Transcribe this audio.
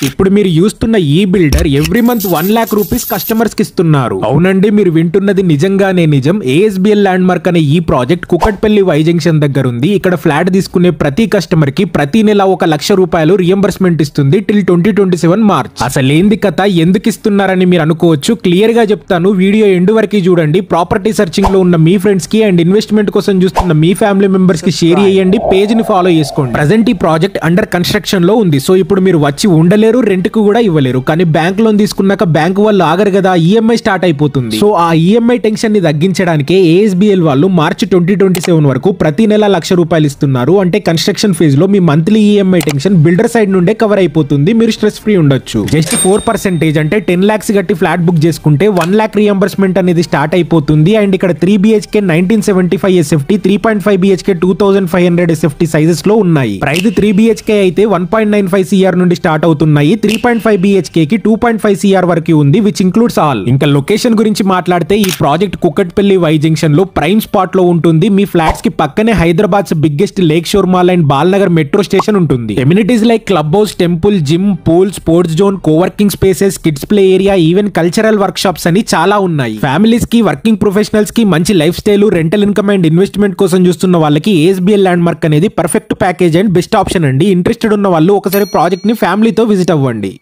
ఇప్పుడు మీరు చూస్తున్న ఈ builder every month 1 lakh rupees customers కి ఇస్తున్నారు. అవునండి, మీరు వింటున్నది నిజంగానే నిజం. ASBL ల్యాండ్ మార్క్ అనే ఈ ప్రాజెక్ట్ కుకట్పల్లి వై జంక్షన్ దగ్గర ఉంది. ఇక్కడ ఫ్లాట్ తీసుకునే ప్రతి కస్టమర్ కి ప్రతి నెల 1 లక్ష రూపాయలు రియంబర్స్మెంట్ ఇస్తుంది టిల్ 2027 మార్చ్. అసలేంది కథ, ఎందుకు ఇస్తున్నారని మీరు అనుకోవచ్చు. క్లియర్ గా చెప్తాను, వీడియో ఎండ్ వరకు చూడండి. ప్రాపర్టీ సర్చింగ్ లో ఉన్న మీ ఫ్రెండ్స్ కి అండ్ ఇన్వెస్ట్మెంట్ కోసం చూస్తున్న మీ ఫ్యామిలీ మెంబర్స్ కి షేర్ చేయండి, పేజ్ ని ఫాలో చేసుకోండి. ప్రెజెంట్ ఈ ప్రాజెక్ట్ అండర్ కన్స్ట్రక్షన్ లో ఉంది. సో ఇప్పుడు మీరు వచ్చి ఉండలేరు, రెంట్ కు కూడా ఇవ్వలేరు. కానీ బ్యాంక్ లోన్ తీసుకున్నాక బ్యాంక్ వాళ్ళు ఆగరు కదా, ఈఎంఐ స్టార్ట్ అయిపోతుంది. సో ఆ ఈఎంఐ టెన్షన్ ని తగ్గించడానికి ASBL వాళ్ళు మార్చ్ 2027 వరకు ప్రతి నెల 1 లక్ష రూపాయలు ఇస్తున్నారు. అంటే కన్స్ట్రక్షన్ ఫేజ్ లో మీ monthly EMI tension builder side నుండే కవర్ అయిపోతుంది. మీరు స్ట్రెస్ ఫ్రీ ఉండొచ్చు. జస్ట్ 4% అంటే 10 lakhs కట్టి ఫ్లాట్ బుక్ చేసుకుంటే 1 lakh రియంబర్స్మెంట్ అనేది స్టార్ట్ అయిపోతుంది. అండ్ ఇక్కడ 3 BHK 1975 SFT, 3.5 BHK 2500 SFT sizes లో ఉన్నాయి. ప్రైస్ 3 BHK అయితే 1.95 CR నుండి స్టార్ట్ అవుతున్నాయి. 3.5 BHK కి 2.5 CR వరకు ఉంది, విచ్ ఇంక్లూడ్స్ ఆల్. ఇంకా లొకేషన్ గురించి మాట్లాడితే ఈ ప్రాజెక్ట్ కుకట్పల్లి వై జంక్షన్ లో ప్రైమ్ స్పాట్ లో ఉంటుంది. మీ ఫ్లాట్స్ కి పక్కనే Hyderabad biggest lake shore mall and Balanagar metro station ఉంటుంది. Amenities like club house, temple, gym, pool, sports zone, coworking spaces, kids play area, even cultural workshops అని చాలా ఉన్నాయి. ఫ్యామిలీస్ కి, వర్కింగ్ ప్రొఫెషనల్స్ కి మంచి lifestyle, rental income and investment కోసం చూస్తున్న వాళ్ళకి ASBL ల్యాండ్ మార్క్ అనేది perfect package and best option అండి. ఇంట్రెస్టెడ్ ఉన్న వాళ్ళు ఒకసారి ప్రాజెక్ట్ ని ఫ్యామిలీతో విజిట్ అవ్వండి.